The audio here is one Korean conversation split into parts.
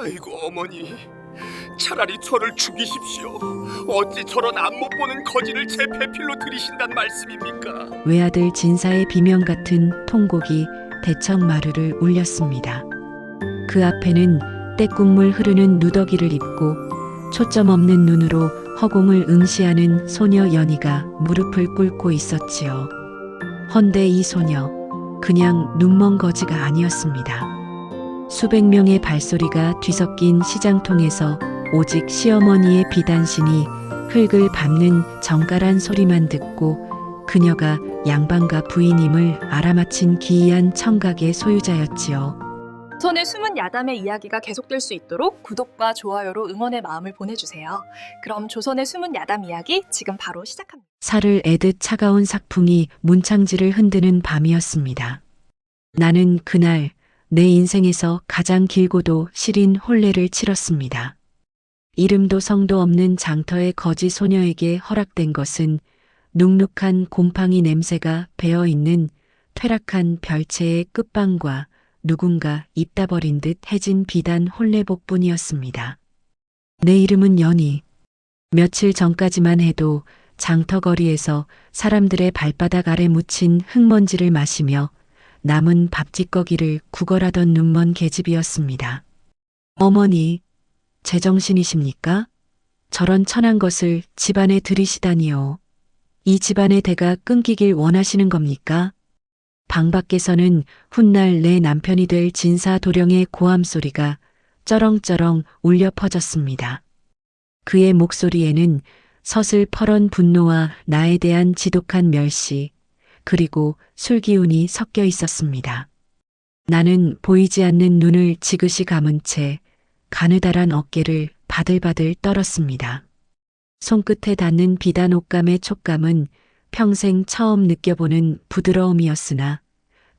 아이고 어머니, 차라리 저를 죽이십시오. 어찌 저런 앞못 보는 거지를 제 배필로 들이신단 말씀입니까? 외아들 진사의 비명 같은 통곡이 대청마루를 울렸습니다. 그 앞에는 때국물 흐르는 누더기를 입고 초점 없는 눈으로 허공을 응시하는 소녀 연희가 무릎을 꿇고 있었지요. 헌데 이 소녀, 그냥 눈먼 거지가 아니었습니다. 수백 명의 발소리가 뒤섞인 시장통에서 오직 시어머니의 비단신이 흙을 밟는 정갈한 소리만 듣고 그녀가 양반가 부인임을 알아맞힌 기이한 청각의 소유자였지요. 조선의 숨은 야담의 이야기가 계속될 수 있도록 구독과 좋아요로 응원의 마음을 보내주세요. 그럼 조선의 숨은 야담 이야기 지금 바로 시작합니다. 살을 애듯 차가운 삭풍이 문창지를 흔드는 밤이었습니다. 나는 그날 내 인생에서 가장 길고도 시린 혼례를 치렀습니다. 이름도 성도 없는 장터의 거지 소녀에게 허락된 것은 눅눅한 곰팡이 냄새가 배어있는 퇴락한 별채의 끝방과 누군가 입다 버린 듯 해진 비단 혼례복뿐이었습니다. 내 이름은 연희. 며칠 전까지만 해도 장터거리에서 사람들의 발바닥 아래 묻힌 흙먼지를 마시며 남은 밥짓거기를 구걸하던 눈먼 계집이었습니다. 어머니, 제정신이십니까? 저런 천한 것을 집안에 들이시다니요. 이 집안의 대가 끊기길 원하시는 겁니까? 방 밖에서는 훗날 내 남편이 될 진사 도령의 고함 소리가 쩌렁쩌렁 울려 퍼졌습니다. 그의 목소리에는 서슬퍼런 분노와 나에 대한 지독한 멸시, 그리고 술기운이 섞여 있었습니다. 나는 보이지 않는 눈을 지그시 감은 채 가느다란 어깨를 바들바들 떨었습니다. 손끝에 닿는 비단 옷감의 촉감은 평생 처음 느껴보는 부드러움이었으나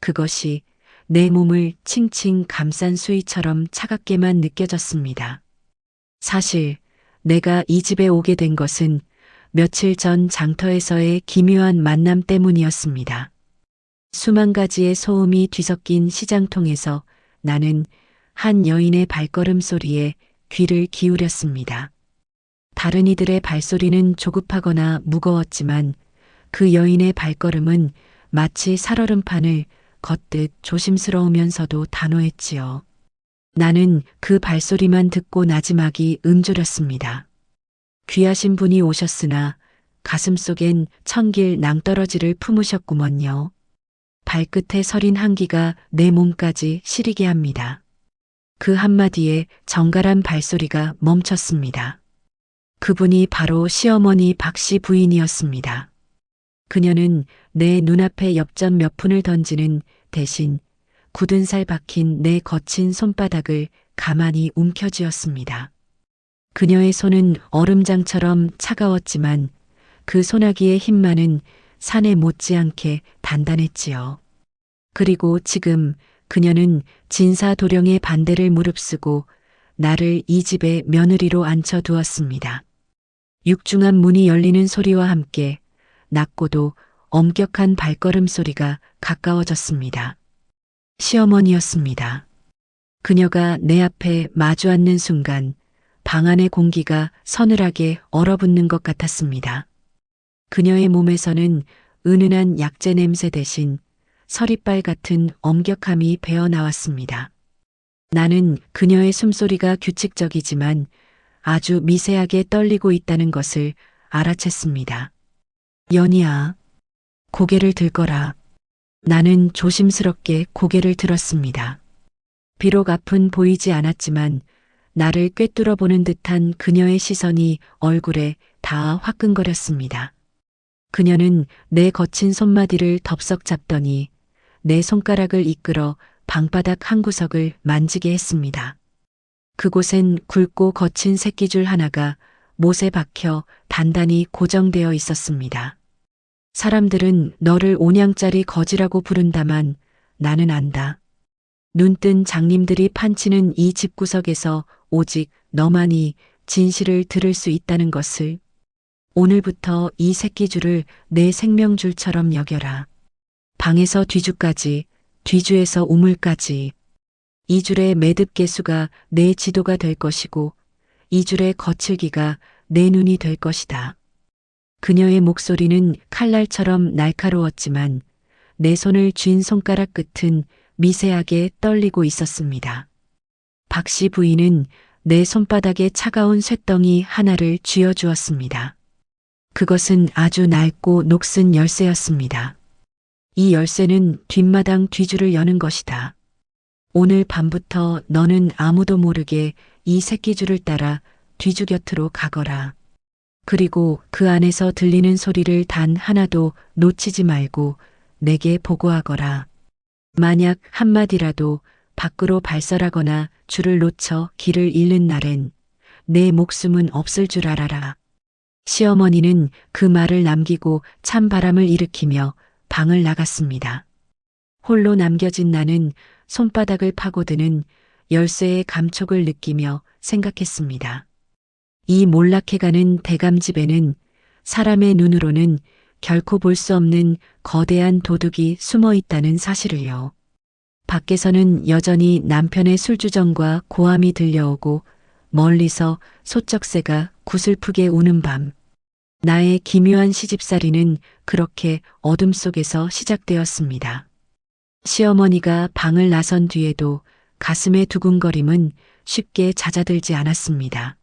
그것이 내 몸을 칭칭 감싼 수위처럼 차갑게만 느껴졌습니다. 사실 내가 이 집에 오게 된 것은 며칠 전 장터에서의 기묘한 만남 때문이었습니다. 수만 가지의 소음이 뒤섞인 시장통에서 나는 한 여인의 발걸음 소리에 귀를 기울였습니다. 다른 이들의 발소리는 조급하거나 무거웠지만 그 여인의 발걸음은 마치 살얼음판을 걷듯 조심스러우면서도 단호했지요. 나는 그 발소리만 듣고 나지막이 음졸였습니다. 귀하신 분이 오셨으나 가슴속엔 천길 낭떠러지를 품으셨구먼요. 발끝에 서린 한기가 내 몸까지 시리게 합니다. 그 한마디에 정갈한 발소리가 멈췄습니다. 그분이 바로 시어머니 박씨 부인이었습니다. 그녀는 내 눈앞에 엽전 몇 푼을 던지는 대신 굳은 살 박힌 내 거친 손바닥을 가만히 움켜쥐었습니다. 그녀의 손은 얼음장처럼 차가웠지만 그 소나기의 힘만은 산에 못지않게 단단했지요. 그리고 지금 그녀는 진사도령의 반대를 무릅쓰고 나를 이 집의 며느리로 앉혀두었습니다. 육중한 문이 열리는 소리와 함께 낮고도 엄격한 발걸음 소리가 가까워졌습니다. 시어머니였습니다. 그녀가 내 앞에 마주 앉는 순간 방 안의 공기가 서늘하게 얼어붙는 것 같았습니다. 그녀의 몸에서는 은은한 약재 냄새 대신 서리빨 같은 엄격함이 배어나왔습니다. 나는 그녀의 숨소리가 규칙적이지만 아주 미세하게 떨리고 있다는 것을 알아챘습니다. 연희야, 고개를 들거라. 나는 조심스럽게 고개를 들었습니다. 비록 앞은 보이지 않았지만 나를 꿰뚫어 보는 듯한 그녀의 시선이 얼굴에 닿아 화끈거렸습니다. 그녀는 내 거친 손마디를 덥석 잡더니 내 손가락을 이끌어 방바닥 한 구석을 만지게 했습니다. 그곳엔 굵고 거친 새끼줄 하나가 못에 박혀 단단히 고정되어 있었습니다. 사람들은 너를 온양짜리 거지라고 부른다만 나는 안다. 눈뜬 장님들이 판치는 이 집구석에서 오직 너만이 진실을 들을 수 있다는 것을. 오늘부터 이 새끼줄을 내 생명줄처럼 여겨라. 방에서 뒤주까지, 뒤주에서 우물까지. 이 줄의 매듭 개수가 내 지도가 될 것이고 이 줄의 거칠기가 내 눈이 될 것이다. 그녀의 목소리는 칼날처럼 날카로웠지만 내 손을 쥔 손가락 끝은 미세하게 떨리고 있었습니다. 박씨 부인은 내 손바닥에 차가운 쇳덩이 하나를 쥐어주었습니다. 그것은 아주 낡고 녹슨 열쇠였습니다. 이 열쇠는 뒷마당 뒤줄을 여는 것이다. 오늘 밤부터 너는 아무도 모르게 이 새끼줄을 따라 뒤주 곁으로 가거라. 그리고 그 안에서 들리는 소리를 단 하나도 놓치지 말고 내게 보고하거라. 만약 한마디라도 밖으로 발설하거나 줄을 놓쳐 길을 잃는 날엔 내 목숨은 없을 줄 알아라. 시어머니는 그 말을 남기고 찬바람을 일으키며 방을 나갔습니다. 홀로 남겨진 나는 손바닥을 파고드는 열쇠의 감촉을 느끼며 생각했습니다. 이 몰락해가는 대감집에는 사람의 눈으로는 결코 볼 수 없는 거대한 도둑이 숨어 있다는 사실을요. 밖에서는 여전히 남편의 술주정과 고함이 들려오고 멀리서 소쩍새가 구슬프게 우는 밤. 나의 기묘한 시집살이는 그렇게 어둠 속에서 시작되었습니다. 시어머니가 방을 나선 뒤에도 가슴의 두근거림은 쉽게 잦아들지 않았습니다.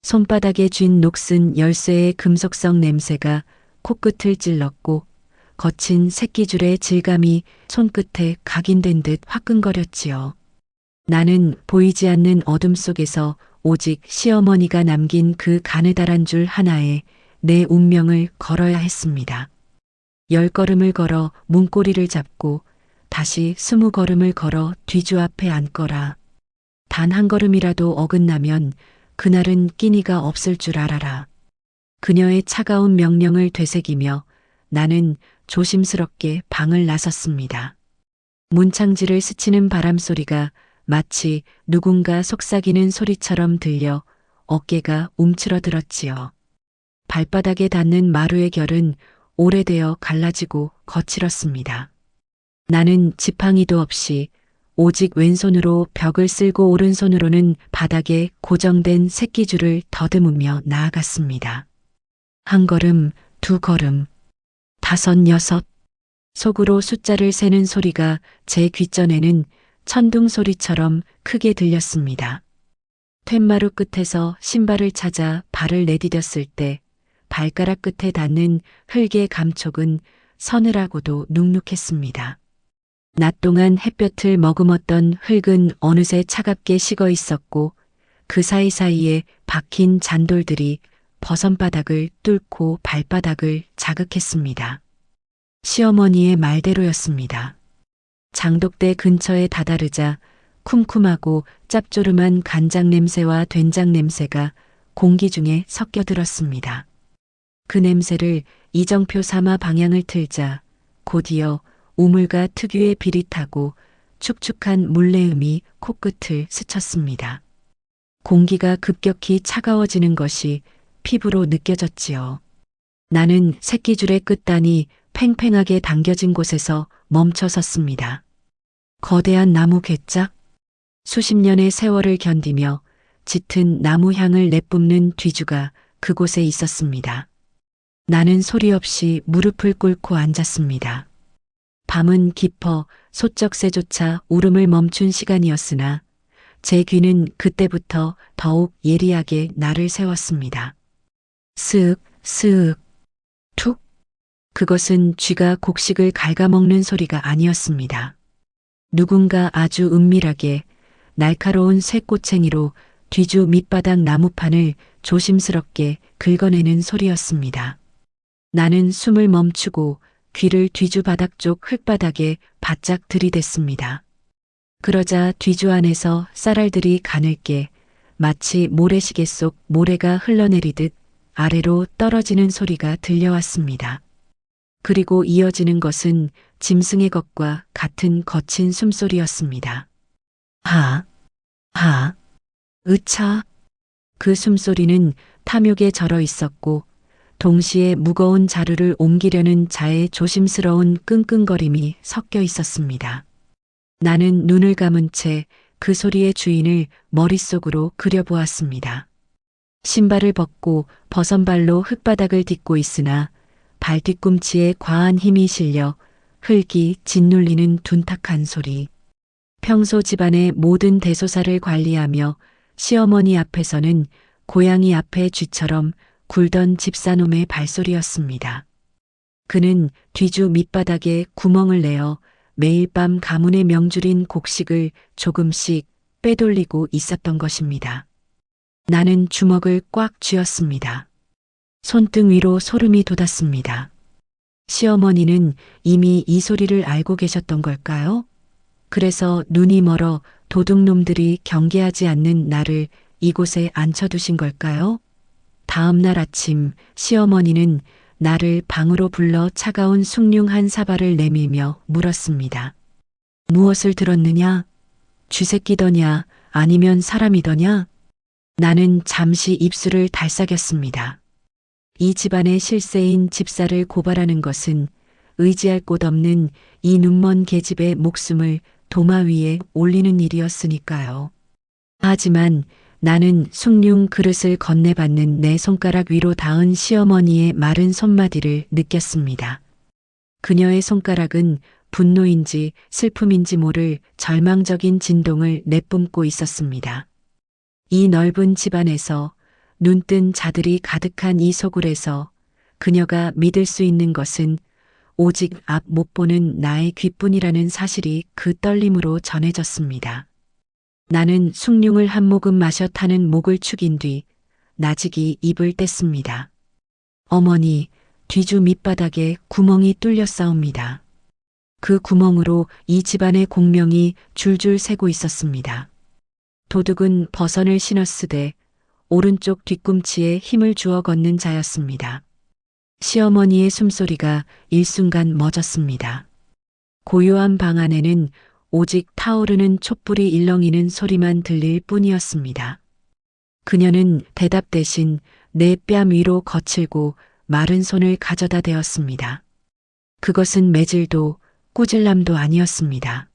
손바닥에 쥔 녹슨 열쇠의 금속성 냄새가 코끝을 찔렀고 거친 새끼줄의 질감이 손끝에 각인된 듯 화끈거렸지요. 나는 보이지 않는 어둠 속에서 오직 시어머니가 남긴 그 가느다란 줄 하나에 내 운명을 걸어야 했습니다. 10걸음을 걸어 문고리를 잡고 다시 20걸음을 걸어 뒤주 앞에 앉거라. 단 한 걸음이라도 어긋나면 그날은 끼니가 없을 줄 알아라. 그녀의 차가운 명령을 되새기며 나는 조심스럽게 방을 나섰습니다. 문창지를 스치는 바람 소리가 마치 누군가 속삭이는 소리처럼 들려 어깨가 움츠러들었지요. 발바닥에 닿는 마루의 결은 오래되어 갈라지고 거칠었습니다. 나는 지팡이도 없이 오직 왼손으로 벽을 쓸고 오른손으로는 바닥에 고정된 새끼줄을 더듬으며 나아갔습니다. 한 걸음, 2걸음, 5, 6. 속으로 숫자를 세는 소리가 제 귓전에는 천둥 소리처럼 크게 들렸습니다. 툇마루 끝에서 신발을 찾아 발을 내디뎠을 때 발가락 끝에 닿는 흙의 감촉은 서늘하고도 눅눅했습니다. 낮 동안 햇볕을 머금었던 흙은 어느새 차갑게 식어 있었고 그 사이사이에 박힌 잔돌들이 버선바닥을 뚫고 발바닥을 자극했습니다. 시어머니의 말대로였습니다. 장독대 근처에 다다르자 쿰쿰하고 짭조름한 간장 냄새와 된장 냄새가 공기 중에 섞여들었습니다. 그 냄새를 이정표 삼아 방향을 틀자 곧이어 우물가 특유의 비릿하고 축축한 물내음이 코끝을 스쳤습니다. 공기가 급격히 차가워지는 것이 피부로 느껴졌지요. 나는 새끼줄의 끝단이 팽팽하게 당겨진 곳에서 멈춰 섰습니다. 거대한 나무 괴짝, 수십 년의 세월을 견디며 짙은 나무 향을 내뿜는 뒤주가 그곳에 있었습니다. 나는 소리 없이 무릎을 꿇고 앉았습니다. 밤은 깊어 소쩍새조차 울음을 멈춘 시간이었으나 제 귀는 그때부터 더욱 예리하게 나를 세웠습니다. 쓱, 쓱, 툭. 그것은 쥐가 곡식을 갉아먹는 소리가 아니었습니다. 누군가 아주 은밀하게 날카로운 쇠꼬챙이로 뒤주 밑바닥 나무판을 조심스럽게 긁어내는 소리였습니다. 나는 숨을 멈추고 귀를 뒤주 바닥 쪽 흙바닥에 바짝 들이댔습니다. 그러자 뒤주 안에서 쌀알들이 가늘게 마치 모래시계 속 모래가 흘러내리듯 아래로 떨어지는 소리가 들려왔습니다. 그리고 이어지는 것은 짐승의 것과 같은 거친 숨소리였습니다. 하, 하, 으차. 그 숨소리는 탐욕에 절어 있었고 동시에 무거운 자루를 옮기려는 자의 조심스러운 끙끙거림이 섞여 있었습니다. 나는 눈을 감은 채 그 소리의 주인을 머릿속으로 그려보았습니다. 신발을 벗고 버선발로 흙바닥을 딛고 있으나 발 뒤꿈치에 과한 힘이 실려 흙이 짓눌리는 둔탁한 소리. 평소 집안의 모든 대소사를 관리하며 시어머니 앞에서는 고양이 앞에 쥐처럼 굴던 집사놈의 발소리였습니다. 그는 뒤주 밑바닥에 구멍을 내어 매일 밤 가문의 명줄인 곡식을 조금씩 빼돌리고 있었던 것입니다. 나는 주먹을 꽉 쥐었습니다. 손등 위로 소름이 돋았습니다. 시어머니는 이미 이 소리를 알고 계셨던 걸까요? 그래서 눈이 멀어 도둑놈들이 경계하지 않는 나를 이곳에 앉혀두신 걸까요? 다음 날 아침 시어머니는 나를 방으로 불러 차가운 숭늉 한 사발을 내밀며 물었습니다. 무엇을 들었느냐? 쥐새끼더냐? 아니면 사람이더냐? 나는 잠시 입술을 달싹였습니다. 이 집안의 실세인 집사를 고발하는 것은 의지할 곳 없는 이 눈먼 계집의 목숨을 도마 위에 올리는 일이었으니까요. 하지만 나는 숭늉 그릇을 건네받는 내 손가락 위로 닿은 시어머니의 마른 손마디를 느꼈습니다. 그녀의 손가락은 분노인지 슬픔인지 모를 절망적인 진동을 내뿜고 있었습니다. 이 넓은 집안에서 눈뜬 자들이 가득한 이 소굴에서 그녀가 믿을 수 있는 것은 오직 앞 못 보는 나의 귀뿐이라는 사실이 그 떨림으로 전해졌습니다. 나는 숭늉을 한 모금 마셔 타는 목을 축인 뒤 나직이 입을 뗐습니다. 어머니, 뒤주 밑바닥에 구멍이 뚫렸사옵니다. 그 구멍으로 이 집안의 공명이 줄줄 새고 있었습니다. 도둑은 버선을 신었으되 오른쪽 뒤꿈치에 힘을 주어 걷는 자였습니다. 시어머니의 숨소리가 일순간 멎었습니다. 고요한 방 안에는 오직 타오르는 촛불이 일렁이는 소리만 들릴 뿐이었습니다. 그녀는 대답 대신 내 뺨 위로 거칠고 마른 손을 가져다 대었습니다. 그것은 매질도 꾸질람도 아니었습니다.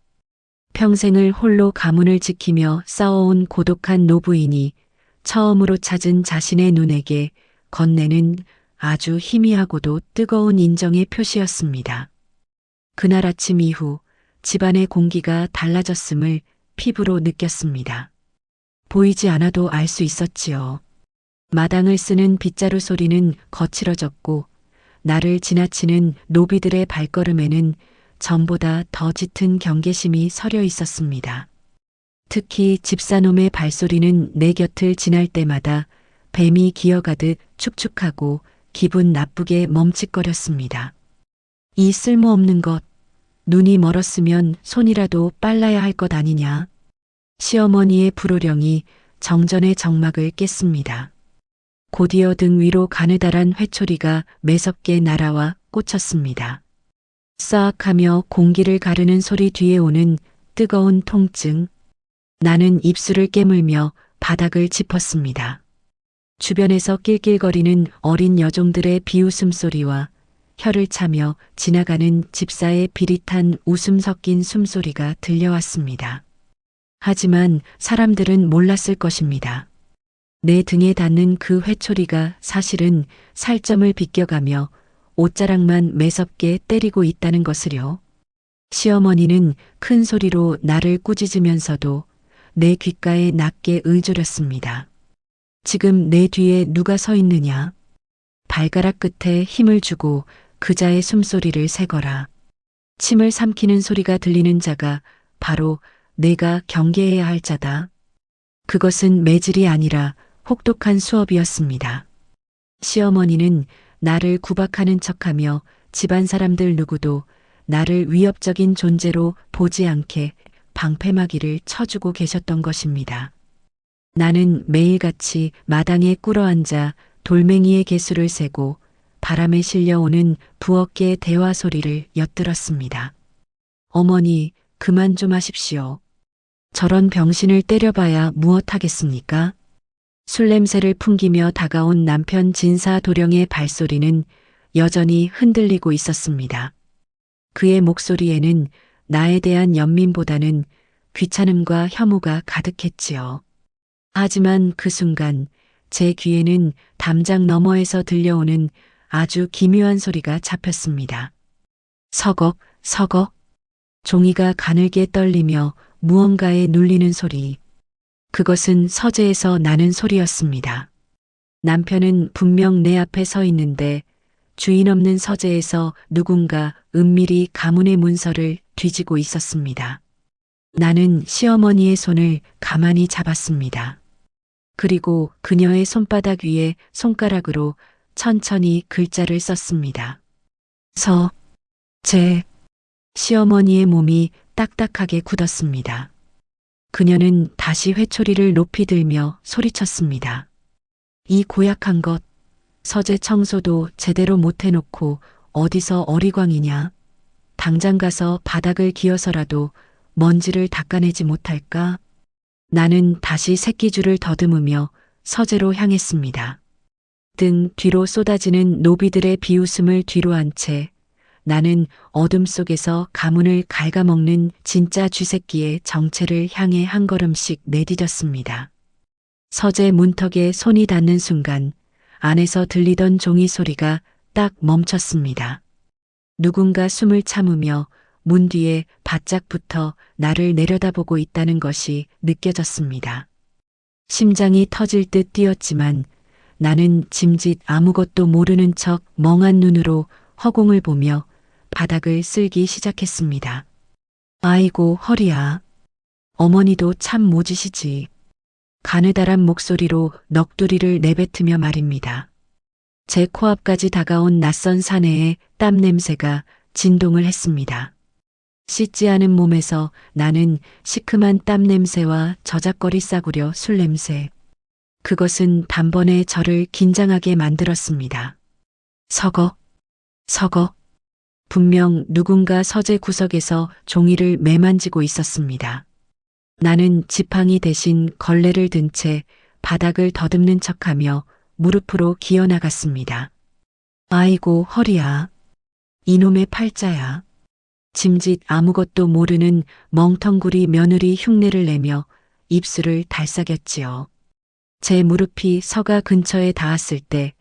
평생을 홀로 가문을 지키며 싸워온 고독한 노부인이 처음으로 찾은 자신의 눈에게 건네는 아주 희미하고도 뜨거운 인정의 표시였습니다. 그날 아침 이후 집안의 공기가 달라졌음을 피부로 느꼈습니다. 보이지 않아도 알 수 있었지요. 마당을 쓰는 빗자루 소리는 거칠어졌고 나를 지나치는 노비들의 발걸음에는 전보다 더 짙은 경계심이 서려 있었습니다. 특히 집사놈의 발소리는 내 곁을 지날 때마다 뱀이 기어가듯 축축하고 기분 나쁘게 멈칫거렸습니다. 이 쓸모없는 것, 눈이 멀었으면 손이라도 빨라야 할 것 아니냐. 시어머니의 불호령이 정전의 정막을 깼습니다. 곧이어 등 위로 가느다란 회초리가 매섭게 날아와 꽂혔습니다. 싹 하며 공기를 가르는 소리 뒤에 오는 뜨거운 통증. 나는 입술을 깨물며 바닥을 짚었습니다. 주변에서 낄낄거리는 어린 여종들의 비웃음 소리와 혀를 차며 지나가는 집사의 비릿한 웃음 섞인 숨소리가 들려왔습니다. 하지만 사람들은 몰랐을 것입니다. 내 등에 닿는 그 회초리가 사실은 살점을 비껴가며 옷자락만 매섭게 때리고 있다는 것을요. 시어머니는 큰 소리로 나를 꾸짖으면서도 내 귓가에 낮게 의조렸습니다. 지금 내 뒤에 누가 서 있느냐? 발가락 끝에 힘을 주고 그자의 숨소리를 세거라. 침을 삼키는 소리가 들리는 자가 바로 내가 경계해야 할 자다. 그것은 매질이 아니라 혹독한 수업이었습니다. 시어머니는 나를 구박하는 척하며 집안 사람들 누구도 나를 위협적인 존재로 보지 않게 방패막이를 쳐주고 계셨던 것입니다. 나는 매일같이 마당에 꿇어앉아 돌멩이의 개수를 세고 바람에 실려오는 부엌의 대화 소리를 엿들었습니다. 어머니, 그만 좀 하십시오. 저런 병신을 때려봐야 무엇하겠습니까? 술 냄새를 풍기며 다가온 남편 진사도령의 발소리는 여전히 흔들리고 있었습니다. 그의 목소리에는 나에 대한 연민보다는 귀찮음과 혐오가 가득했지요. 하지만 그 순간 제 귀에는 담장 너머에서 들려오는 아주 기묘한 소리가 잡혔습니다. 서걱, 서걱. 종이가 가늘게 떨리며 무언가에 눌리는 소리. 그것은 서재에서 나는 소리였습니다. 남편은 분명 내 앞에 서 있는데 주인 없는 서재에서 누군가 은밀히 가문의 문서를 뒤지고 있었습니다. 나는 시어머니의 손을 가만히 잡았습니다. 그리고 그녀의 손바닥 위에 손가락으로 천천히 글자를 썼습니다. 제. 시어머니의 몸이 딱딱하게 굳었습니다. 그녀는 다시 회초리를 높이 들며 소리쳤습니다. 이 고약한 것, 서재 청소도 제대로 못 해놓고 어디서 어리광이냐. 당장 가서 바닥을 기어서라도 먼지를 닦아내지 못할까? 나는 다시 새끼줄을 더듬으며 서재로 향했습니다. 등 뒤로 쏟아지는 노비들의 비웃음을 뒤로한 채 나는 어둠 속에서 가문을 갉아먹는 진짜 쥐새끼의 정체를 향해 한 걸음씩 내디뎠습니다. 서재 문턱에 손이 닿는 순간 안에서 들리던 종이 소리가 딱 멈췄습니다. 누군가 숨을 참으며 문 뒤에 바짝 붙어 나를 내려다보고 있다는 것이 느껴졌습니다. 심장이 터질 듯 뛰었지만 나는 짐짓 아무것도 모르는 척 멍한 눈으로 허공을 보며 바닥을 쓸기 시작했습니다. 아이고 허리야. 어머니도 참 모지시지. 가느다란 목소리로 넋두리를 내뱉으며 말입니다. 제 코앞까지 다가온 낯선 사내의 땀 냄새가 진동을 했습니다. 씻지 않은 몸에서 나는 시큼한 땀 냄새와 저작거리 싸구려 술 냄새. 그것은 단번에 저를 긴장하게 만들었습니다. 서걱, 서걱. 분명 누군가 서재 구석에서 종이를 매만지고 있었습니다. 나는 지팡이 대신 걸레를 든 채 바닥을 더듬는 척하며 무릎으로 기어나갔습니다. 아이고 허리야. 이놈의 팔자야. 짐짓 아무것도 모르는 멍텅구리 며느리 흉내를 내며 입술을 달싹였지요. 제 무릎이 서가 근처에 닿았을 때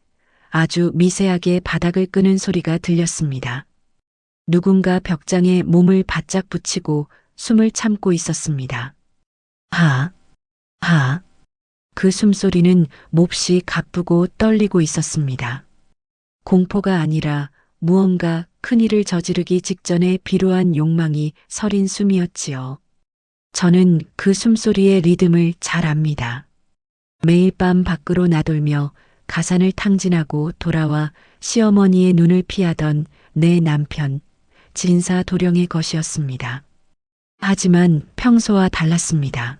아주 미세하게 바닥을 끄는 소리가 들렸습니다. 누군가 벽장에 몸을 바짝 붙이고 숨을 참고 있었습니다. 그 숨소리는 몹시 가쁘고 떨리고 있었습니다. 공포가 아니라 무언가 큰일을 저지르기 직전에 비로한 욕망이 서린 숨이었지요. 저는 그 숨소리의 리듬을 잘 압니다. 매일 밤 밖으로 나돌며 가산을 탕진하고 돌아와 시어머니의 눈을 피하던 내 남편, 진사도령의 것이었습니다. 하지만 평소와 달랐습니다.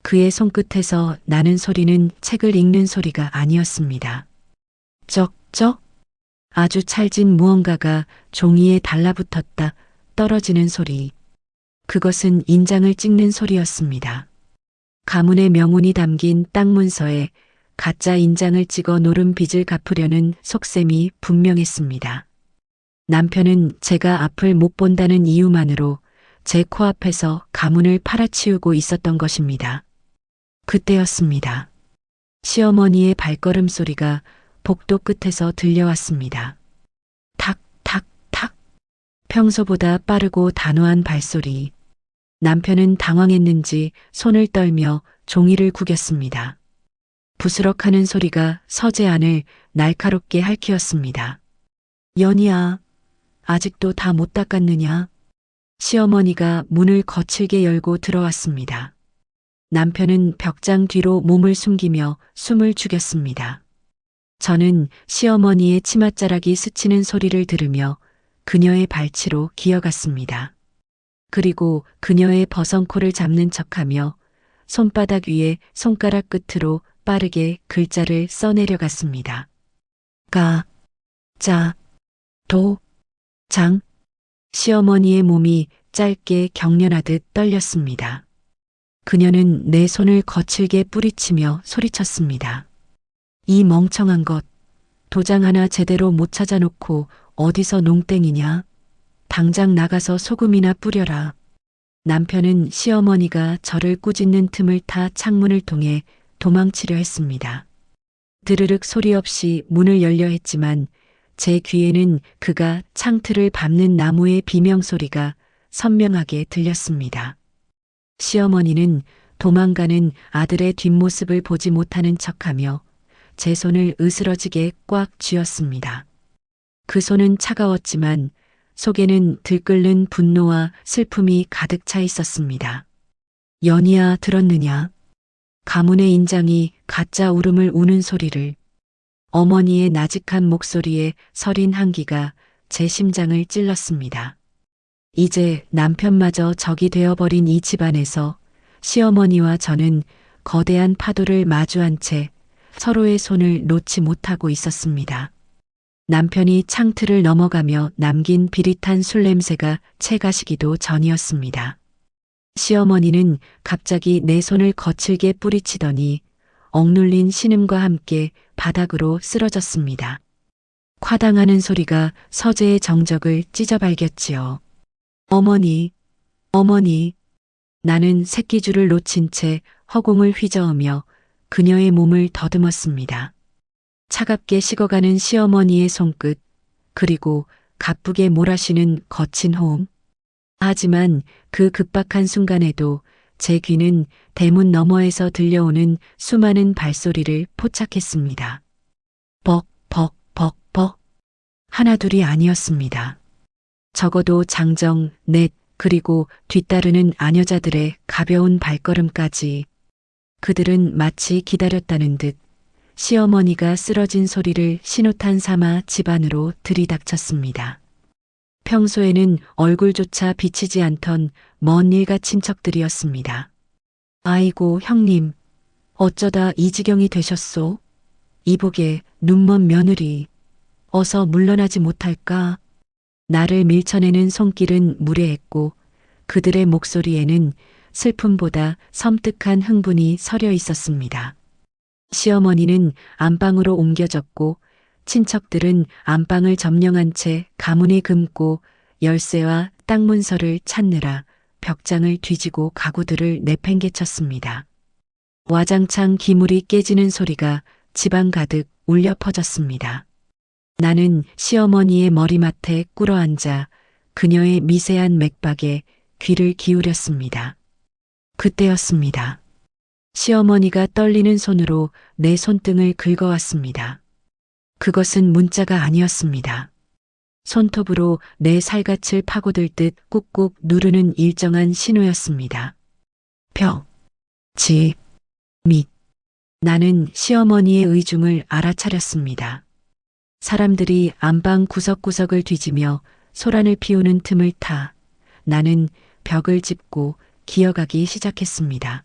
그의 손끝에서 나는 소리는 책을 읽는 소리가 아니었습니다. 쩍쩍. 아주 찰진 무언가가 종이에 달라붙었다 떨어지는 소리. 그것은 인장을 찍는 소리였습니다. 가문의 명운이 담긴 땅 문서에 가짜 인장을 찍어 노른 빚을 갚으려는 속셈이 분명했습니다. 남편은 제가 앞을 못 본다는 이유만으로 제 코앞에서 가문을 팔아치우고 있었던 것입니다. 그때였습니다. 시어머니의 발걸음 소리가 복도 끝에서 들려왔습니다. 탁, 탁, 탁. 평소보다 빠르고 단호한 발소리. 남편은 당황했는지 손을 떨며 종이를 구겼습니다. 부스럭하는 소리가 서재 안을 날카롭게 핥히었습니다. 연희야, 아직도 다 못 닦았느냐? 시어머니가 문을 거칠게 열고 들어왔습니다. 남편은 벽장 뒤로 몸을 숨기며 숨을 죽였습니다. 저는 시어머니의 치맛자락이 스치는 소리를 들으며 그녀의 발치로 기어갔습니다. 그리고 그녀의 버선코를 잡는 척하며 손바닥 위에 손가락 끝으로 빠르게 글자를 써내려갔습니다. 가, 자, 도, 장. 시어머니의 몸이 짧게 경련하듯 떨렸습니다. 그녀는 내 손을 거칠게 뿌리치며 소리쳤습니다. 이 멍청한 것, 도장 하나 제대로 못 찾아놓고 어디서 농땡이냐? 당장 나가서 소금이나 뿌려라. 남편은 시어머니가 저를 꾸짖는 틈을 타 창문을 통해 도망치려 했습니다. 드르륵 소리 없이 문을 열려 했지만 제 귀에는 그가 창틀을 밟는 나무의 비명소리가 선명하게 들렸습니다. 시어머니는 도망가는 아들의 뒷모습을 보지 못하는 척하며 제 손을 으스러지게 꽉 쥐었습니다. 그 손은 차가웠지만 속에는 들끓는 분노와 슬픔이 가득 차 있었습니다. 연희야, 들었느냐? 가문의 인장이 가짜 울음을 우는 소리를. 어머니의 나직한 목소리에 서린 한기가 제 심장을 찔렀습니다. 이제 남편마저 적이 되어버린 이 집안에서 시어머니와 저는 거대한 파도를 마주한 채 서로의 손을 놓지 못하고 있었습니다. 남편이 창틀을 넘어가며 남긴 비릿한 술 냄새가 채 가시기도 전이었습니다. 시어머니는 갑자기 내 손을 거칠게 뿌리치더니 억눌린 신음과 함께 바닥으로 쓰러졌습니다. 콰당하는 소리가 서재의 정적을 찢어발겼지요. 어머니, 어머니. 나는 새끼줄을 놓친 채 허공을 휘저으며 그녀의 몸을 더듬었습니다. 차갑게 식어가는 시어머니의 손끝, 그리고 가쁘게 몰아쉬는 거친 호흡. 하지만 그 급박한 순간에도 제 귀는 대문 너머에서 들려오는 수많은 발소리를 포착했습니다. 벅, 벅, 벅, 벅. 하나둘이 아니었습니다. 적어도 장정, 넷, 그리고 뒤따르는 아녀자들의 가벼운 발걸음까지. 그들은 마치 기다렸다는 듯 시어머니가 쓰러진 소리를 신호탄 삼아 집안으로 들이닥쳤습니다. 평소에는 얼굴조차 비치지 않던 먼 일가 친척들이었습니다. 아이고, 형님, 어쩌다 이 지경이 되셨소? 이복의 눈먼 며느리, 어서 물러나지 못할까? 나를 밀쳐내는 손길은 무례했고 그들의 목소리에는 슬픔보다 섬뜩한 흥분이 서려 있었습니다. 시어머니는 안방으로 옮겨졌고 친척들은 안방을 점령한 채 가문에 금고 열쇠와 땅 문서를 찾느라 벽장을 뒤지고 가구들을 내팽개쳤습니다. 와장창 기물이 깨지는 소리가 집안 가득 울려 퍼졌습니다. 나는 시어머니의 머리맡에 꿇어앉아 그녀의 미세한 맥박에 귀를 기울였습니다. 그때였습니다. 시어머니가 떨리는 손으로 내 손등을 긁어왔습니다. 그것은 문자가 아니었습니다. 손톱으로 내 살갗을 파고들 듯 꾹꾹 누르는 일정한 신호였습니다. 벽, 집, 밑. 나는 시어머니의 의중을 알아차렸습니다. 사람들이 안방 구석구석을 뒤지며 소란을 피우는 틈을 타 나는 벽을 짚고 기어가기 시작했습니다.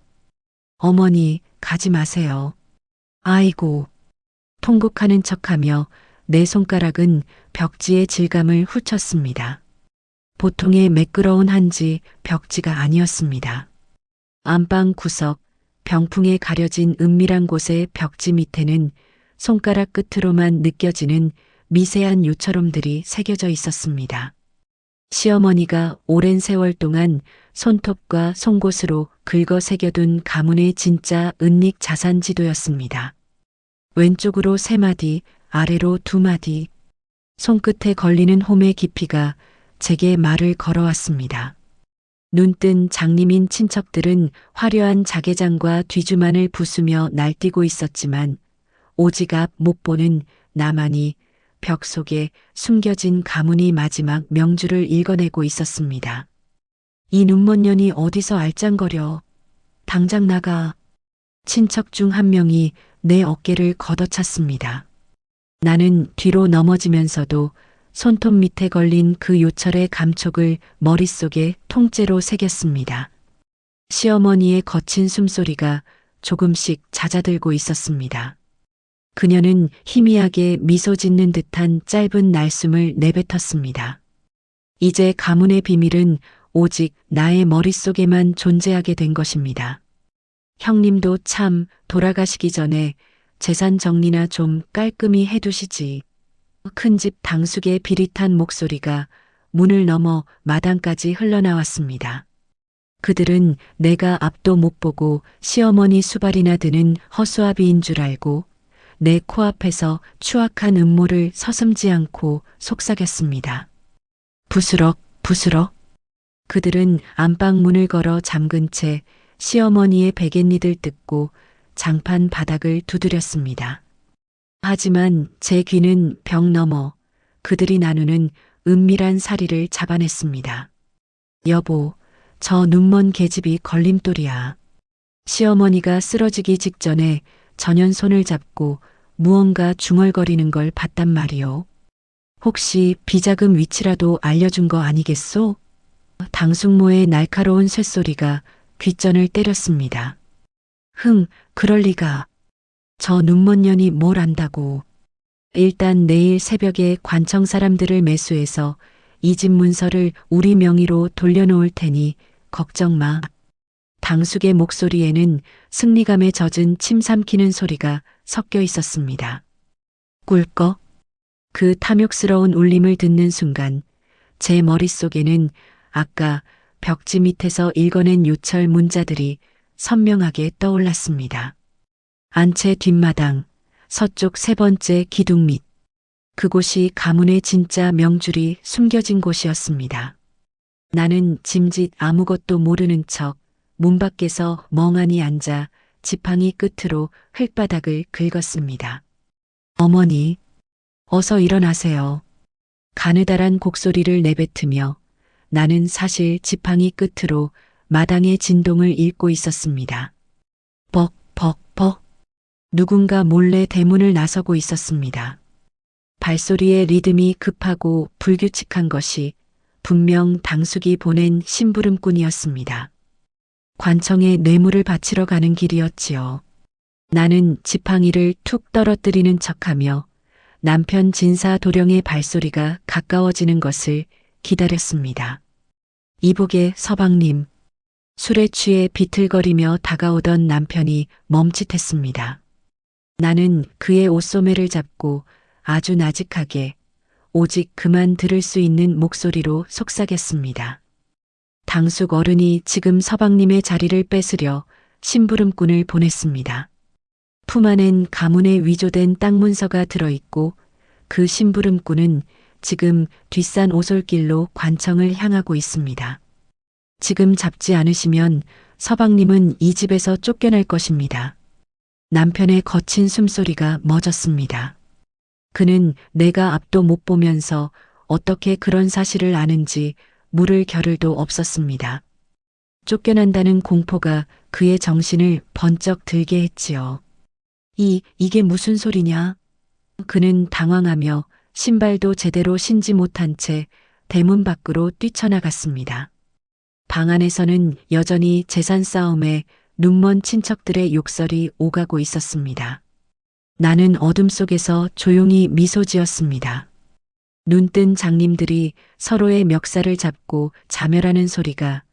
어머니, 가지 마세요. 아이고. 통곡하는 척하며 내 손가락은 벽지의 질감을 훑쳤습니다. 보통의 매끄러운 한지 벽지가 아니었습니다. 안방 구석, 병풍에 가려진 은밀한 곳의 벽지 밑에는 손가락 끝으로만 느껴지는 미세한 요철음들이 새겨져 있었습니다. 시어머니가 오랜 세월 동안 손톱과 송곳으로 긁어 새겨둔 가문의 진짜 은닉 자산 지도였습니다. 왼쪽으로 3마디, 아래로 2마디. 손끝에 걸리는 홈의 깊이가 제게 말을 걸어왔습니다. 눈뜬 장님인 친척들은 화려한 자개장과 뒤주만을 부수며 날뛰고 있었지만 오직 앞 못 보는 나만이 벽 속에 숨겨진 가문이 마지막 명주를 읽어내고 있었습니다. 이 눈먼 년이 어디서 알짱거려. 당장 나가. 친척 중 한 명이 내 어깨를 걷어찼습니다. 나는 뒤로 넘어지면서도 손톱 밑에 걸린 그 요철의 감촉을 머릿속에 통째로 새겼습니다. 시어머니의 거친 숨소리가 조금씩 잦아들고 있었습니다. 그녀는 희미하게 미소 짓는 듯한 짧은 날숨을 내뱉었습니다. 이제 가문의 비밀은 오직 나의 머릿속에만 존재하게 된 것입니다. 형님도 참 돌아가시기 전에 재산 정리나 좀 깔끔히 해두시지. 큰집 당숙의 비릿한 목소리가 문을 넘어 마당까지 흘러나왔습니다. 그들은 내가 앞도 못 보고 시어머니 수발이나 드는 허수아비인 줄 알고 내 코앞에서 추악한 음모를 서슴지 않고 속삭였습니다. 부스럭 부스럭. 그들은 안방 문을 걸어 잠근 채 시어머니의 베갯니들 뜯고 장판 바닥을 두드렸습니다. 하지만 제 귀는 벽 너머 그들이 나누는 은밀한 사리를 잡아냈습니다. 여보, 저 눈먼 계집이 걸림돌이야. 시어머니가 쓰러지기 직전에 전현 손을 잡고 무언가 중얼거리는 걸 봤단 말이오. 혹시 비자금 위치라도 알려준 거 아니겠소? 당숙모의 날카로운 쇳소리가 귓전을 때렸습니다. 그럴 리가. 저 눈먼 년이 뭘 안다고. 일단 내일 새벽에 관청 사람들을 매수해서 이 집 문서를 우리 명의로 돌려놓을 테니 걱정 마. 당숙의 목소리에는 승리감에 젖은 침 삼키는 소리가 섞여 있었습니다. 꿀꺽. 그 탐욕스러운 울림을 듣는 순간 제 머릿속에는 아까 벽지 밑에서 읽어낸 요철 문자들이 선명하게 떠올랐습니다. 안채 뒷마당, 서쪽 세 번째 기둥 밑. 그곳이 가문의 진짜 명줄이 숨겨진 곳이었습니다. 나는 짐짓 아무것도 모르는 척 문 밖에서 멍하니 앉아 지팡이 끝으로 흙바닥을 긁었습니다. 어머니, 어서 일어나세요. 가느다란 곡소리를 내뱉으며 나는 사실 지팡이 끝으로 마당의 진동을 읽고 있었습니다. 벅, 벅, 벅. 누군가 몰래 대문을 나서고 있었습니다. 발소리의 리듬이 급하고 불규칙한 것이 분명 당숙이 보낸 심부름꾼이었습니다. 관청에 뇌물을 바치러 가는 길이었지요. 나는 지팡이를 툭 떨어뜨리는 척하며 남편 진사 도령의 발소리가 가까워지는 것을 기다렸습니다. 이복의 서방님. 술에 취해 비틀거리며 다가오던 남편이 멈칫했습니다. 나는 그의 옷소매를 잡고 아주 나직하게 오직 그만 들을 수 있는 목소리로 속삭였습니다. 당숙 어른이 지금 서방님의 자리를 뺏으려 심부름꾼을 보냈습니다. 품 안엔 가문에 위조된 땅 문서가 들어있고 그 심부름꾼은 지금 뒷산 오솔길로 관청을 향하고 있습니다. 지금 잡지 않으시면 서방님은 이 집에서 쫓겨날 것입니다. 남편의 거친 숨소리가 멎었습니다. 그는 내가 앞도 못 보면서 어떻게 그런 사실을 아는지 물을 겨를도 없었습니다. 쫓겨난다는 공포가 그의 정신을 번쩍 들게 했지요. 이게 무슨 소리냐? 그는 당황하며 신발도 제대로 신지 못한 채 대문 밖으로 뛰쳐나갔습니다. 방 안에서는 여전히 재산 싸움에 눈먼 친척들의 욕설이 오가고 있었습니다. 나는 어둠 속에서 조용히 미소 지었습니다. 눈뜬 장님들이 서로의 멱살을 잡고 자멸하는 소리가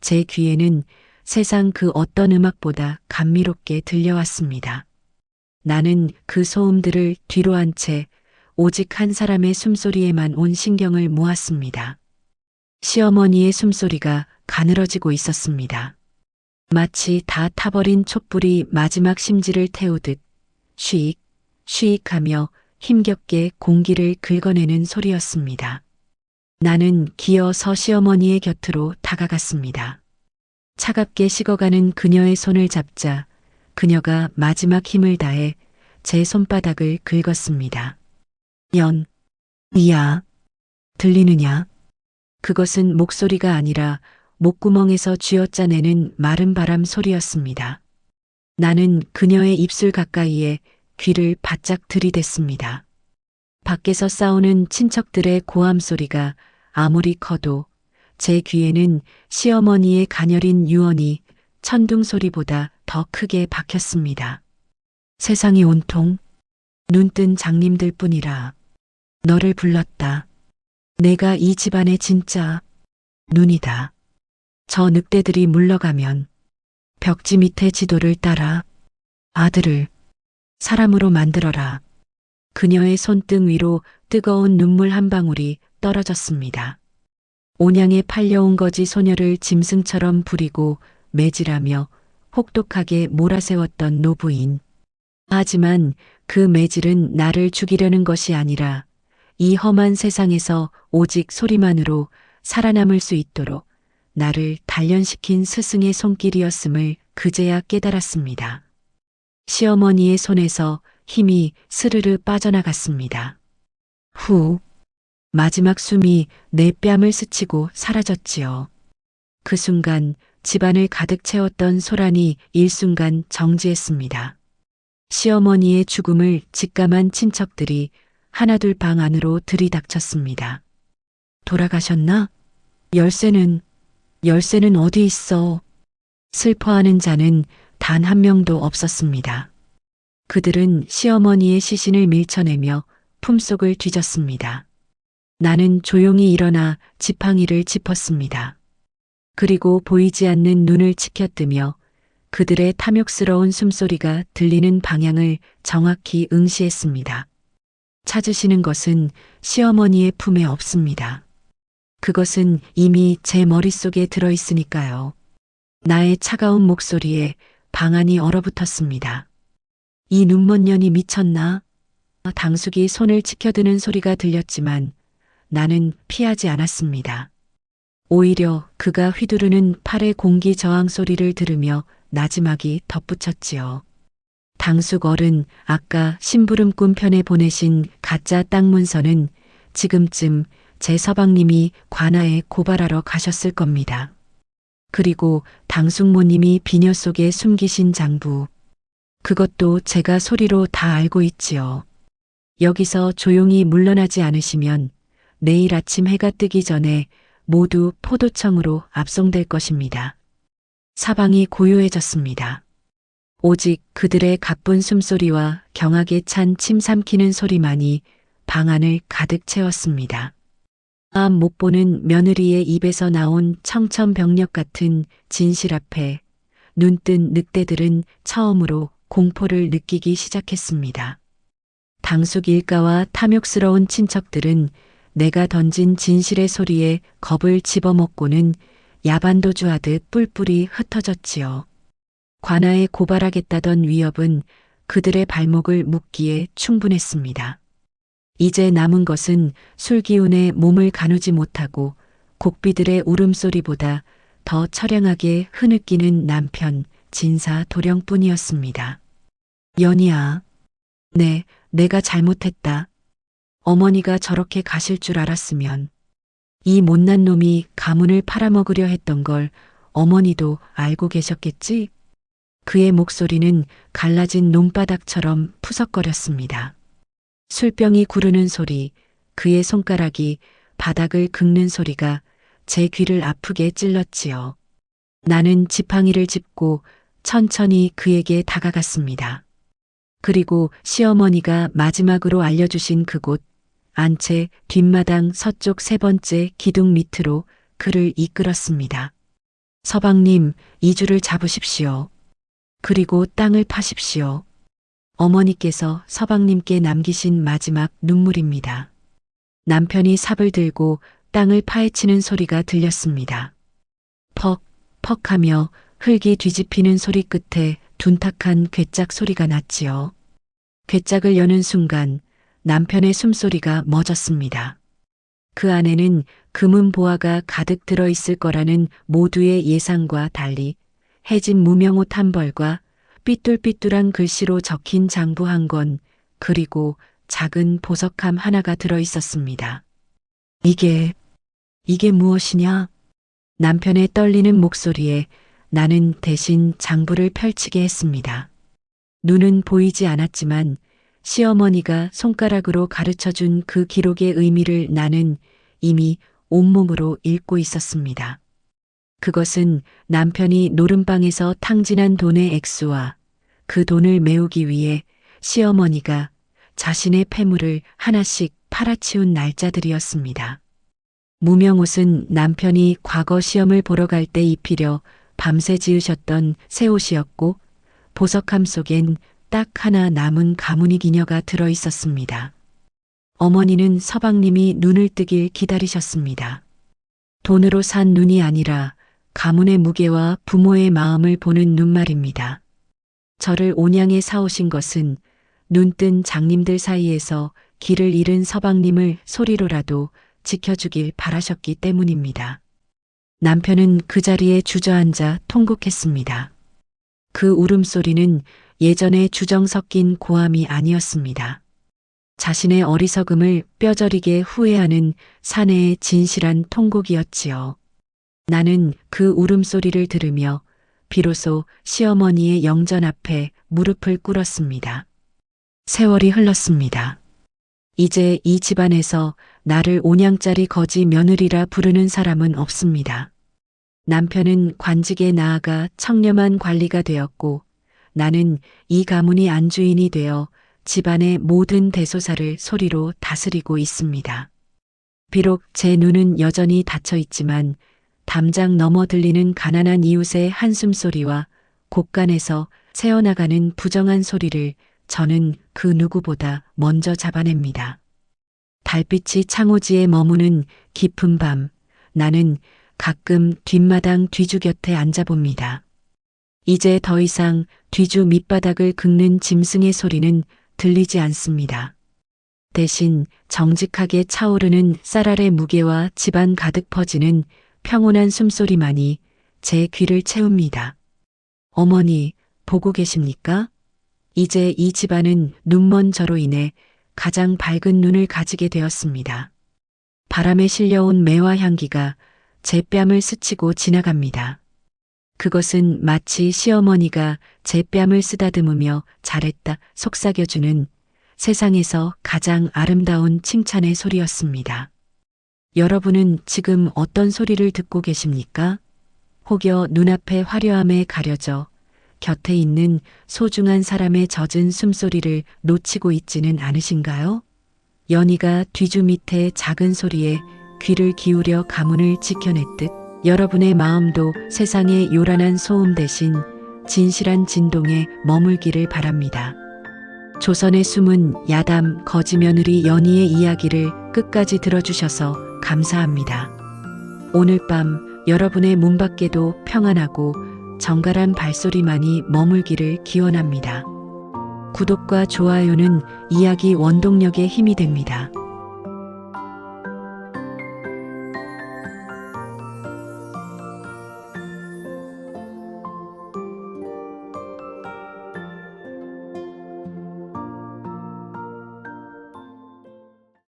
제 귀에는 세상 그 어떤 음악보다 감미롭게 들려왔습니다. 나는 그 소음들을 뒤로 한 채 오직 한 사람의 숨소리에만 온 신경을 모았습니다. 시어머니의 숨소리가 가늘어지고 있었습니다. 마치 다 타버린 촛불이 마지막 심지를 태우듯 쉬익, 쉬익하며 힘겹게 공기를 긁어내는 소리였습니다. 나는 기어서 시어머니의 곁으로 다가갔습니다. 차갑게 식어가는 그녀의 손을 잡자 그녀가 마지막 힘을 다해 제 손바닥을 긁었습니다. 이야, 들리느냐? 그것은 목소리가 아니라 목구멍에서 쥐어짜내는 마른 바람 소리였습니다. 나는 그녀의 입술 가까이에 귀를 바짝 들이댔습니다. 밖에서 싸우는 친척들의 고함 소리가 아무리 커도 제 귀에는 시어머니의 가녀린 유언이 천둥 소리보다 더 크게 박혔습니다. 세상이 온통 눈뜬 장님들 뿐이라 너를 불렀다. 내가 이 집안의 진짜 눈이다. 저 늑대들이 물러가면 벽지 밑에 지도를 따라 아들을 사람으로 만들어라. 그녀의 손등 위로 뜨거운 눈물 한 방울이 떨어졌습니다. 온양에 팔려온 거지 소녀를 짐승처럼 부리고 매질하며 혹독하게 몰아세웠던 노부인. 하지만 그 매질은 나를 죽이려는 것이 아니라 이 험한 세상에서 오직 소리만으로 살아남을 수 있도록 나를 단련시킨 스승의 손길이었음을 그제야 깨달았습니다. 시어머니의 손에서 힘이 스르르 빠져나갔습니다. 후, 마지막 숨이 내 뺨을 스치고 사라졌지요. 그 순간 집안을 가득 채웠던 소란이 일순간 정지했습니다. 시어머니의 죽음을 직감한 친척들이 하나둘 방 안으로 들이닥쳤습니다. 돌아가셨나? 열쇠는 어디 있어? 슬퍼하는 자는 단 한 명도 없었습니다. 그들은 시어머니의 시신을 밀쳐내며 품속을 뒤졌습니다. 나는 조용히 일어나 지팡이를 짚었습니다. 그리고 보이지 않는 눈을 치켜뜨며 그들의 탐욕스러운 숨소리가 들리는 방향을 정확히 응시했습니다. 찾으시는 것은 시어머니의 품에 없습니다. 그것은 이미 제 머릿속에 들어있으니까요. 나의 차가운 목소리에 방안이 얼어붙었습니다. 이 눈먼 년이 미쳤나? 당숙이 손을 치켜드는 소리가 들렸지만 나는 피하지 않았습니다. 오히려 그가 휘두르는 팔의 공기 저항 소리를 들으며 나지막이 덧붙였지요. 당숙 어른, 아까 심부름꾼 편에 보내신 가짜 땅 문서는 지금쯤 제 서방님이 관아에 고발하러 가셨을 겁니다. 그리고 당숙모님이 비녀 속에 숨기신 장부. 그것도 제가 소리로 다 알고 있지요. 여기서 조용히 물러나지 않으시면 내일 아침 해가 뜨기 전에 모두 포도청으로 압송될 것입니다. 사방이 고요해졌습니다. 오직 그들의 가쁜 숨소리와 경악에 찬 침 삼키는 소리만이 방 안을 가득 채웠습니다. 못 보는 며느리의 입에서 나온 청천벽력 같은 진실 앞에 눈뜬 늑대들은 처음으로 공포를 느끼기 시작했습니다. 당숙 일가와 탐욕스러운 친척들은 내가 던진 진실의 소리에 겁을 집어먹고는 야반도주하듯 뿔뿔이 흩어졌지요. 관아에 고발하겠다던 위협은 그들의 발목을 묶기에 충분했습니다. 이제 남은 것은 술기운에 몸을 가누지 못하고 곡비들의 울음소리보다 더 처량하게 흐느끼는 남편 진사 도령뿐이었습니다. 연희야, 내가 잘못했다. 어머니가 저렇게 가실 줄 알았으면 이 못난 놈이 가문을 팔아먹으려 했던 걸 어머니도 알고 계셨겠지? 그의 목소리는 갈라진 논바닥처럼 푸석거렸습니다. 술병이 구르는 소리, 그의 손가락이 바닥을 긁는 소리가 제 귀를 아프게 찔렀지요. 나는 지팡이를 짚고 천천히 그에게 다가갔습니다. 그리고 시어머니가 마지막으로 알려주신 그곳, 안채 뒷마당 서쪽 세 번째 기둥 밑으로 그를 이끌었습니다. 서방님, 이 줄을 잡으십시오. 그리고 땅을 파십시오. 어머니께서 서방님께 남기신 마지막 눈물입니다. 남편이 삽을 들고 땅을 파헤치는 소리가 들렸습니다. 퍽, 퍽 하며 흙이 뒤집히는 소리 끝에 둔탁한 괴짝 소리가 났지요. 괴짝을 여는 순간 남편의 숨소리가 멎었습니다. 그 안에는 금은 보화가 가득 들어있을 거라는 모두의 예상과 달리 해진 무명옷 한 벌과 삐뚤삐뚤한 글씨로 적힌 장부 한 권, 그리고 작은 보석함 하나가 들어있었습니다. 이게 무엇이냐? 남편의 떨리는 목소리에 나는 대신 장부를 펼치게 했습니다. 눈은 보이지 않았지만 시어머니가 손가락으로 가르쳐준 그 기록의 의미를 나는 이미 온몸으로 읽고 있었습니다. 그것은 남편이 노름방에서 탕진한 돈의 액수와 그 돈을 메우기 위해 시어머니가 자신의 패물을 하나씩 팔아치운 날짜들이었습니다. 무명옷은 남편이 과거 시험을 보러 갈 때 입히려 밤새 지으셨던 새 옷이었고 보석함 속엔 딱 하나 남은 가문이 기녀가 들어 있었습니다. 어머니는 서방님이 눈을 뜨길 기다리셨습니다. 돈으로 산 눈이 아니라 가문의 무게와 부모의 마음을 보는 눈 말입니다. 저를 온양에 사오신 것은 눈뜬 장님들 사이에서 길을 잃은 서방님을 소리로라도 지켜주길 바라셨기 때문입니다. 남편은 그 자리에 주저앉아 통곡했습니다. 그 울음소리는 예전의 주정 섞인 고함이 아니었습니다. 자신의 어리석음을 뼈저리게 후회하는 사내의 진실한 통곡이었지요. 나는 그 울음소리를 들으며 비로소 시어머니의 영전 앞에 무릎을 꿇었습니다. 세월이 흘렀습니다. 이제 이 집안에서 나를 온양짜리 거지 며느리라 부르는 사람은 없습니다. 남편은 관직에 나아가 청렴한 관리가 되었고 나는 이 가문이 안주인이 되어 집안의 모든 대소사를 소리로 다스리고 있습니다. 비록 제 눈은 여전히 닫혀 있지만 담장 넘어 들리는 가난한 이웃의 한숨소리와 곳간에서 새어나가는 부정한 소리를 저는 그 누구보다 먼저 잡아냅니다. 달빛이 창호지에 머무는 깊은 밤, 나는 가끔 뒷마당 뒤주 곁에 앉아봅니다. 이제 더 이상 뒤주 밑바닥을 긁는 짐승의 소리는 들리지 않습니다. 대신 정직하게 차오르는 쌀알의 무게와 집안 가득 퍼지는 평온한 숨소리만이 제 귀를 채웁니다. 어머니, 보고 계십니까? 이제 이 집안은 눈먼 저로 인해 가장 밝은 눈을 가지게 되었습니다. 바람에 실려온 매화 향기가 제 뺨을 스치고 지나갑니다. 그것은 마치 시어머니가 제 뺨을 쓰다듬으며 잘했다 속삭여주는 세상에서 가장 아름다운 칭찬의 소리였습니다. 여러분은 지금 어떤 소리를 듣고 계십니까? 혹여 눈앞의 화려함에 가려져 곁에 있는 소중한 사람의 젖은 숨소리를 놓치고 있지는 않으신가요? 연희가 뒤주 밑의 작은 소리에 귀를 기울여 가문을 지켜냈듯 여러분의 마음도 세상의 요란한 소음 대신 진실한 진동에 머물기를 바랍니다. 조선의 숨은 야담 거지며느리 연희의 이야기를 끝까지 들어주셔서 감사합니다. 오늘 밤 여러분의 문 밖에도 평안하고 정갈한 발소리만이 머물기를 기원합니다. 구독과 좋아요는 이야기 원동력의 힘이 됩니다.